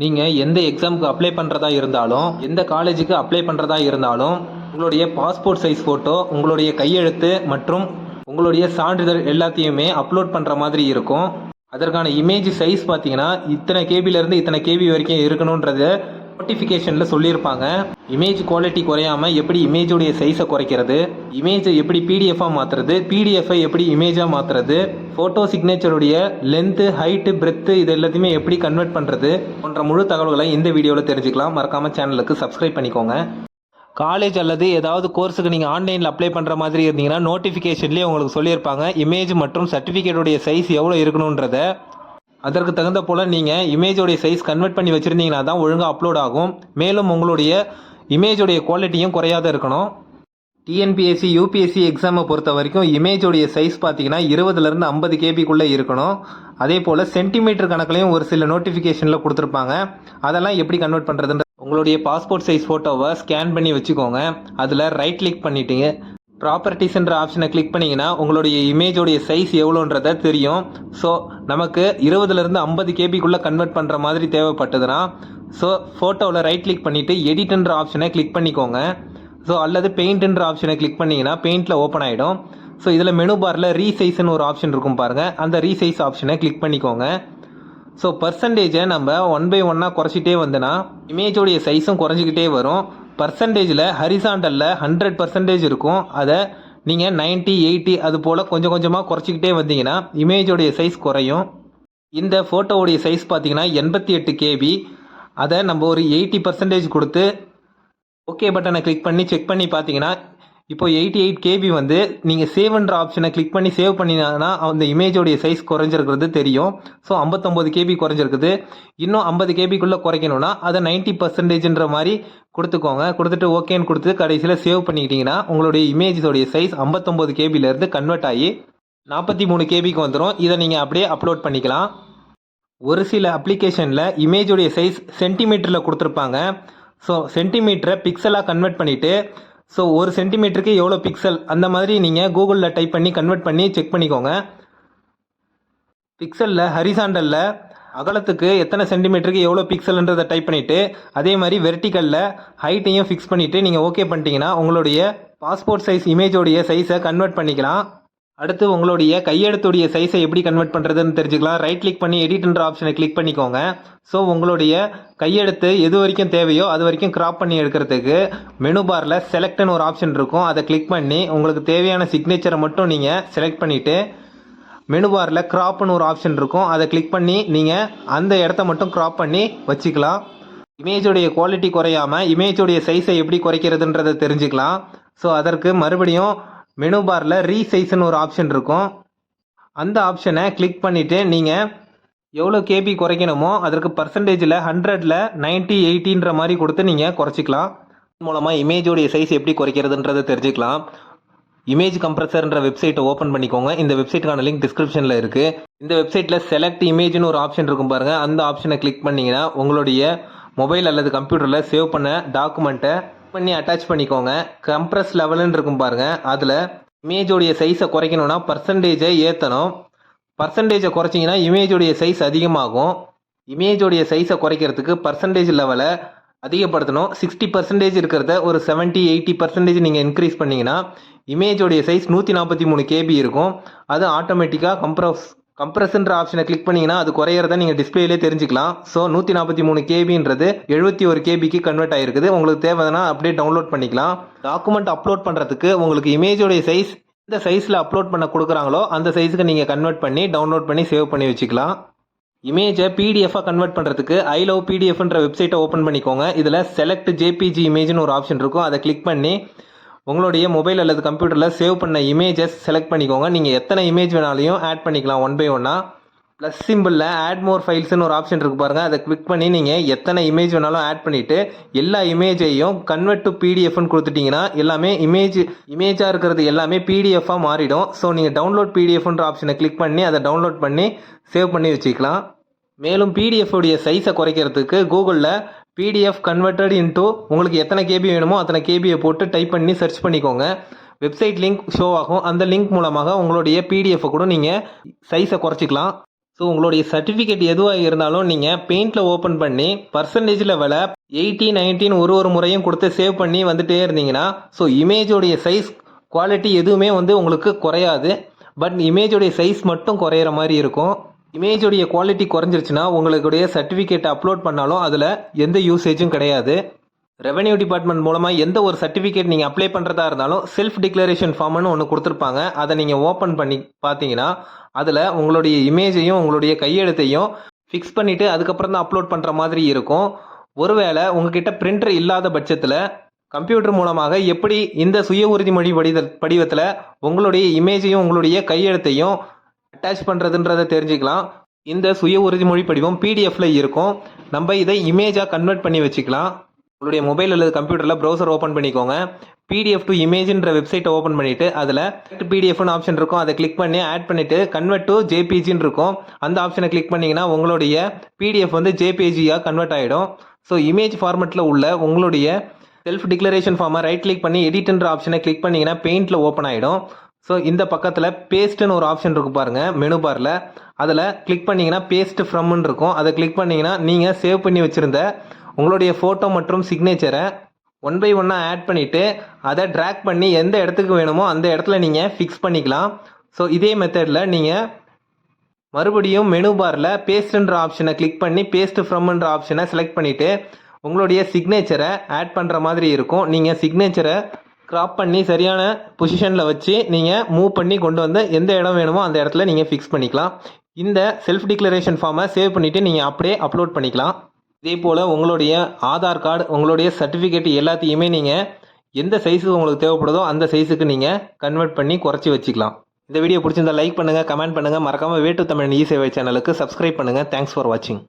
நீங்கள் எந்த எக்ஸாமுக்கு அப்ளை பண்ணுறதா இருந்தாலும் எந்த காலேஜுக்கு அப்ளை பண்ணுறதா இருந்தாலும் உங்களுடைய பாஸ்போர்ட் சைஸ் ஃபோட்டோ, உங்களுடைய கையெழுத்து மற்றும் உங்களுடைய சான்றிதழ் எல்லாத்தையுமே அப்லோட் பண்ணுற மாதிரி இருக்கும். அதற்கான இமேஜ் சைஸ் பார்த்தீங்கன்னா இத்தனை கேபிலேருந்து இத்தனை கேபி வரைக்கும் இருக்கணுன்றத நோட்டிஃபிகேஷனில் சொல்லியிருப்பாங்க. இமேஜ் குவாலிட்டி குறையாமல் எப்படி இமேஜுடைய சைஸை குறைக்கிறது, இமேஜை எப்படி பிடிஎஃபாக மாற்றுறது, பிடிஎஃபை எப்படி இமேஜாக மாற்றுறது, ஃபோட்டோ சிக்னேச்சருடைய லென்த்து, ஹைட்டு, பிரெத்து இது எல்லாத்தையுமே எப்படி கன்வெர்ட் பண்ணுறது போன்ற முழு தகவல்களை இந்த வீடியோவில் தெரிஞ்சுக்கலாம். மறக்காமல் சேனலுக்கு சப்ஸ்கிரைப் பண்ணிக்கோங்க. காலேஜ் அல்லது ஏதாவது கோர்ஸுக்கு நீங்கள் ஆன்லைனில் அப்ளை பண்ணுற மாதிரி இருந்தீங்கன்னா நோட்டிஃபிகேஷன்லேயே உங்களுக்கு சொல்லியிருப்பாங்க இமேஜ் மற்றும் சர்டிஃபிகேட்டுடைய சைஸ் எவ்வளோ இருக்கணுன்றத. அதற்கு தகுந்த போல் நீங்கள் இமேஜோடைய சைஸ் கன்வெர்ட் பண்ணி வச்சுருந்தீங்கன்னா தான் ஒழுங்காக அப்லோட் ஆகும். மேலும் உங்களுடைய இமேஜோடைய குவாலிட்டியும் குறையாத இருக்கணும். டிஎன்பிஎஸ்சி யூபிஎஸ்சி எக்ஸாமை பொறுத்த வரைக்கும் இமேஜோடைய சைஸ் பார்த்தீங்கன்னா 20லேருந்து 50 கேபிக்குள்ளே இருக்கணும். அதே போல் சென்டிமீட்டர் கணக்குலையும் ஒரு சில நோட்டிஃபிகேஷனில் கொடுத்துருப்பாங்க. அதெல்லாம் எப்படி கன்வெர்ட் பண்ணுறதுன்ற உங்களுடைய பாஸ்போர்ட் சைஸ் ஃபோட்டோவை ஸ்கேன் பண்ணி வச்சுக்கோங்க. அதில் ரைட் கிளிக் பண்ணிட்டீங்க, ப்ராப்பர்ட்டிஸ்ன்ற ஆப்ஷனை கிளிக் பண்ணிங்கன்னா உங்களுடைய இமேஜோடைய சைஸ் எவ்வளோன்றத தெரியும். ஸோ நமக்கு 20லேருந்து 50 கேபிக்குள்ளே கன்வெர்ட் பண்ணுற மாதிரி தேவைப்பட்டதுன்னா ஸோ ஃபோட்டோவில் ரைட் கிளிக் பண்ணிவிட்டு எடிட்ன்ற ஆப்ஷனை கிளிக் பண்ணிக்கோங்க. ஸோ அல்லது பெயிண்ட்ன்ற ஆப்ஷனை கிளிக் பண்ணிங்கன்னா பெயிண்டில் ஓப்பன் ஆகிடும். ஸோ இதில் மெனு பாரில் ரீசைஸ்ன்னு ஒரு ஆப்ஷன் இருக்கும் பாருங்கள், அந்த ரீசைஸ் ஆப்ஷனை கிளிக் பண்ணிக்கோங்க. ஸோ பர்சன்டேஜை நம்ம 1 by 1 குறைச்சிட்டே வந்தோன்னா இமேஜோடைய சைஸும் குறைஞ்சிக்கிட்டே வரும். பர்சன்டேஜில் ஹரிசாண்டலில் 100% இருக்கும். அதை நீங்கள் 90, 80 அது போல் கொஞ்சம் கொஞ்சமாக குறைச்சிக்கிட்டே வந்தீங்கன்னா இமேஜோடைய சைஸ் குறையும். இந்த ஃபோட்டோவுடைய சைஸ் பார்த்தீங்கன்னா 88 கேபி. அதை நம்ம ஒரு 80% கொடுத்து ஓகே பட்டனை கிளிக் பண்ணி செக் பண்ணி பார்த்தீங்கன்னா இப்போ 88 கேபி வந்து நீங்கள் சேவ்ன்ற ஆப்ஷனை கிளிக் பண்ணி சேவ் பண்ணினா அந்த இமேஜோடைய சைஸ் குறைஞ்சிருக்கிறது தெரியும். ஸோ 59 கேபி குறைஞ்சிருக்குது. இன்னும் 50 கேபிக்குள்ளே குறைக்கணும்னா அதை 90%ன்ற மாதிரி கொடுத்துக்கோங்க. கொடுத்துட்டு ஓகேன்னு கொடுத்து கடைசியில் சேவ் பண்ணிக்கிட்டிங்கன்னா உங்களுடைய இமேஜோடைய சைஸ் 59 கேபிலேருந்து கன்வெர்ட் ஆகி 43 கேபிக்கு வந்துடும். இதை நீங்கள் அப்படியே அப்லோட் பண்ணிக்கலாம். ஒரு சில அப்ளிகேஷனில் இமேஜோடைய சைஸ் சென்டிமீட்டரில் கொடுத்துருப்பாங்க. ஸோ சென்டிமீட்டரை பிக்சலாக கன்வெர்ட் பண்ணிவிட்டு ஸோ 1 சென்டிமீட்டருக்கு எவ்வளோ பிக்சல் அந்த மாதிரி நீங்கள் கூகுளில் டைப் பண்ணி கன்வெர்ட் பண்ணி செக் பண்ணிக்கோங்க. பிக்சலில் ஹரிசாண்டலில் அகலத்துக்கு எத்தனை சென்டிமீட்டருக்கு எவ்வளோ பிக்சல்ன்றதை டைப் பண்ணிவிட்டு அதே மாதிரி வெர்டிக்கலில் ஹைட்டையும் ஃபிக்ஸ் பண்ணிவிட்டு நீங்கள் ஓகே பண்ணிட்டீங்கன்னா உங்களுடைய பாஸ்போர்ட் சைஸ் இமேஜோடைய சைஸை கன்வெர்ட் பண்ணிக்கலாம். அடுத்து உங்களுடைய கையெழுத்துடைய சைஸை எப்படி கன்வெர்ட் பண்ணுறதுன்னு தெரிஞ்சுக்கலாம். ரைட் கிளிக் பண்ணி எடிட்ன்ற ஆப்ஷனை கிளிக் பண்ணிக்கோங்க. ஸோ உங்களுடைய கையெழுத்து எது வரைக்கும் தேவையோ அது வரைக்கும் கிராப் பண்ணி எடுக்கிறதுக்கு மெனு பாரில் செலக்ட்னு ஒரு ஆப்ஷன் இருக்கும். அதை கிளிக் பண்ணி உங்களுக்கு தேவையான சிக்னேச்சரை மட்டும் நீங்கள் செலக்ட் பண்ணிவிட்டு மெனு பாரில் கிராப்னு ஒரு ஆப்ஷன் இருக்கும். அதை கிளிக் பண்ணி நீங்கள் அந்த இடத்த மட்டும் கிராப் பண்ணி வச்சுக்கலாம். இமேஜோடைய குவாலிட்டி குறையாமல் இமேஜோடைய சைஸை எப்படி குறைக்கிறதுன்றதை தெரிஞ்சுக்கலாம். ஸோ அதற்கு மறுபடியும் மெனு பாரில் ரீசைஸ்ன்னு ஒரு ஆப்ஷன் இருக்கும். அந்த ஆப்ஷனை கிளிக் பண்ணிவிட்டு நீங்கள் எவ்வளோ கேபி குறைக்கணுமோ அதற்கு பர்சன்டேஜில் 100ல் 90, 80ன்ற மாதிரி கொடுத்து நீங்கள் குறைச்சிக்கலாம். மூலமாக இமேஜோடைய சைஸ் எப்படி குறைக்கிறதுன்றதை தெரிஞ்சுக்கலாம். இமேஜ் கம்ப்ரஸர்ன்ற வெப்சைட்டை ஓப்பன் பண்ணிக்கோங்க. இந்த வெப்சைட்டுக்கான லிங்க் டிஸ்கிரிப்ஷனில் இருக்குது. இந்த வெப்சைட்டில் செலக்ட் இமேஜ்னு ஒரு ஆப்ஷன் இருக்கும் பாருங்கள், அந்த ஆப்ஷனை கிளிக் பண்ணிங்கன்னா உங்களுடைய மொபைல் அல்லது கம்ப்யூட்டரில் சேவ் பண்ண டாக்குமெண்ட்டை பண்ணி அட்டாச் பண்ணிக்கோங்க. கம்ப்ரஸ் லெவல்னு இருக்கும் பாருங்கள், அதில் இமேஜோடைய சைஸை குறைக்கணும்னா பர்சன்டேஜை ஏற்றணும். பர்சன்டேஜை குறைச்சிங்கன்னா இமேஜோடைய சைஸ் அதிகமாகும். இமேஜோடைய சைஸை குறைக்கிறதுக்கு பர்சன்டேஜ் லெவலை அதிகப்படுத்தணும். 60% இருக்கிறத ஒரு 70, 80% நீங்கள் இன்க்ரீஸ் பண்ணிங்கன்னா இமேஜோடைய சைஸ் 143 கேபி இருக்கும். அது ஆட்டோமேட்டிக்காக கம்ப்ரஸ்ன்ற ஆப்ஷனை கிளிக் பண்ணிங்கன்னா அது குறையிறத நீங்கள் டிஸ்பிளேலே தெரிஞ்சுக்கலாம். ஸோ 143 கேபின்றது 71 கேபிக்கு கன்வெர்ட் ஆகிருக்குது. உங்களுக்கு தேவைன்னா அப்படியே டவுன்லோட் பண்ணிக்கலாம். டாக்குமெண்ட் அப்லோட் பண்ணுறதுக்கு உங்களுக்கு இமேஜோடைய சைஸ் எந்த சைஸில் அப்லோட் பண்ண கொடுக்குறாங்களோ அந்த சைஸுக்கு நீங்கள் கன்வெர்ட் பண்ணி டவுன்லோட் பண்ணி சேவ் பண்ணி வச்சுக்கலாம். இமேஜை பிடிஎஃபாக கன்வெர்ட் பண்ணுறதுக்கு ஐ லவ் பிடிஎஃப்ன்ற வெப்சைட்டை ஓப்பன் பண்ணிக்கோங்க. இதில் செலக்ட் ஜேபிஜி இமேஜ்னு ஒரு ஆப்ஷன் இருக்கும். அதை கிளிக் பண்ணி உங்களுடைய மொபைல் அல்லது கம்ப்யூட்டரில் சேவ் பண்ண இமேஜஸ் செலக்ட் பண்ணிக்கோங்க. நீங்கள் எத்தனை இமேஜ் வேணாலையும் ஆட் பண்ணிக்கலாம் 1 by 1. ப்ளஸ் சிம்பிளில் ஆட் மோர் ஃபைல்ஸ்னு ஒரு ஆப்ஷன் இருக்குது பாருங்கள், அதை கிளிக் பண்ணி நீங்கள் எத்தனை இமேஜ் வேணாலும் ஆட் பண்ணிவிட்டு எல்லா இமேஜையும் கன்வெர்ட் டு பிடிஎஃப்னு கொடுத்துட்டிங்கன்னா எல்லாமே இமேஜாக இருக்கிறது எல்லாமே பிடிஎஃபாக மாறிடும். ஸோ நீங்கள் டவுன்லோட் பிடிஎஃப்ன்ற ஆப்ஷனை கிளிக் பண்ணி அதை டவுன்லோட் பண்ணி சேவ் பண்ணி வச்சுக்கலாம். மேலும் பிடிஎஃப் உடைய சைஸை குறைக்கிறதுக்கு கூகுளில் பிடிஎஃப் கன்வெர்டட் இன்டூ உங்களுக்கு எத்தனை கேபி வேணுமோ அத்தனை கேபியை போட்டு டைப் பண்ணி சர்ச் பண்ணிக்கோங்க. வெப்சைட் லிங்க் ஷோ ஆகும். அந்த லிங்க் மூலமாக உங்களுடைய பிடிஎஃப் கூட நீங்கள் சைஸை குறைச்சிக்கலாம். ஸோ உங்களுடைய சர்டிஃபிகேட் எதுவாக இருந்தாலும் நீங்கள் பெயிண்டில் ஓப்பன் பண்ணி பர்சன்டேஜ் லெவலை 80, 19 ஒரு முறையும் கொடுத்து சேவ் பண்ணி வந்துட்டே இருந்தீங்கன்னா ஸோ இமேஜோடைய சைஸ் குவாலிட்டி எதுவுமே வந்து உங்களுக்கு குறையாது. பட் இமேஜோடைய சைஸ் மட்டும் குறையிற மாதிரி இருக்கும். இமேஜோடைய குவாலிட்டி குறைஞ்சிருச்சுன்னா உங்களுடைய சர்டிஃபிகேட் அப்லோட் பண்ணாலும் அதில் எந்த யூசேஜும் கிடையாது. ரெவென்யூ டிபார்ட்மெண்ட் மூலமாக எந்த ஒரு சர்டிஃபிகேட் நீங்கள் அப்ளை பண்ணுறதா இருந்தாலும் செல்ஃப் டிக்ளரேஷன் ஃபார்ம்னு ஒன்று கொடுத்துருப்பாங்க. அதை நீங்கள் ஓப்பன் பண்ணி பார்த்தீங்கன்னா அதில் உங்களுடைய இமேஜையும் உங்களுடைய கையெழுத்தையும் ஃபிக்ஸ் பண்ணிவிட்டு அதுக்கப்புறம் தான் அப்லோட் பண்ணுற மாதிரி இருக்கும். ஒருவேளை உங்ககிட்ட பிரிண்டர் இல்லாத பட்சத்தில் கம்ப்யூட்டர் மூலமாக எப்படி இந்த சுய உறுதிமொழி படிவத்தில் உங்களுடைய இமேஜையும் உங்களுடைய கையெழுத்தையும் அட்டாச் பண்ணுறதுன்றதை தெரிஞ்சுக்கலாம். இந்த சுய உறுதிமொழி படிவம் பிடிஎஃப்ல இருக்கும். நம்ம இதை இமேஜாக கன்வெர்ட் பண்ணி வச்சுக்கலாம். உங்களுடைய மொபைல் அல்லது கம்ப்யூட்டரில் ப்ரௌசர் ஓப்பன் பண்ணிக்கோங்க. PDF to இமேஜ்ன்ற வெப்சைட்டை ஓப்பன் பண்ணிவிட்டு அதில் பிடிஎஃப்னு ஆப்ஷன் இருக்கும். அதை கிளிக் பண்ணி ஆட் பண்ணிவிட்டு கன்வெர்ட் டு ஜேபிஜின்னு இருக்கும். அந்த ஆப்ஷனை கிளிக் பண்ணிங்கன்னா உங்களுடைய பிடிஎஃப் வந்து ஜேபிஜியாக கன்வெர்ட் ஆகிடும். ஸோ இமேஜ் ஃபார்மெட்டில் உள்ள உங்களுடைய செல்ஃப் டிக்ளரேஷன் ஃபார்மை ரைட் கிளிக் பண்ணி எடிட்ன்ற ஆப்ஷனை கிளிக் பண்ணிங்கன்னா பெயிண்டில் ஓப்பன் ஆகிடும். ஸோ இந்த பக்கத்தில் பேஸ்ட்டுன்னு ஒரு ஆப்ஷன் இருக்கும் பாருங்கள் மெனு பாரில். அதில் கிளிக் பண்ணிங்கன்னா பேஸ்ட் ஃப்ரம்னு இருக்கும். அதை கிளிக் பண்ணிங்கன்னா நீங்கள் சேவ் பண்ணி வச்சுருந்த உங்களுடைய ஃபோட்டோ மற்றும் சிக்னேச்சரை 1 by 1 ஆட் பண்ணிவிட்டு அதை ட்ராக் பண்ணி எந்த இடத்துக்கு வேணுமோ அந்த இடத்துல நீங்கள் ஃபிக்ஸ் பண்ணிக்கலாம். ஸோ இதே மெத்தடில் நீங்கள் மறுபடியும் மெனு பாரில் பேஸ்ட்ன்ற ஆப்ஷனை கிளிக் பண்ணி பேஸ்ட் ஃப்ரம்ன்ற ஆப்ஷனை செலக்ட் பண்ணிவிட்டு உங்களுடைய சிக்னேச்சரை ஆட் பண்ணுற மாதிரி இருக்கும். நீங்கள் சிக்னேச்சரை கிராப் பண்ணி சரியான பொசிஷனில் வச்சு நீங்கள் மூவ் பண்ணி கொண்டு வந்து எந்த இடம் வேணுமோ அந்த இடத்துல நீங்கள் ஃபிக்ஸ் பண்ணிக்கலாம். இந்த செல்ஃப் டிக்ளரேஷன் ஃபார்மை சேவ் பண்ணிவிட்டு நீங்கள் அப்படியே அப்லோட் பண்ணிக்கலாம். இதே போல் உங்களுடைய ஆதார் கார்டு உங்களுடைய சர்டிஃபிகேட் எல்லாத்தையுமே நீங்கள் எந்த சைஸுக்கு உங்களுக்கு தேவைப்படுதோ அந்த சைஸுக்கு நீங்கள் கன்வெர்ட் பண்ணி குறைச்சி வச்சுக்கலாம். இந்த வீடியோ பிடிச்சிருந்தா லைக் பண்ணுங்கள், கமெண்ட் பண்ணுங்கள். மறக்காமல் வே டு தமிழ் இ சேவை சேனலுக்கு சப்ஸ்கிரைப் பண்ணுங்கள். தேங்க்ஸ் ஃபார் வாட்சிங்.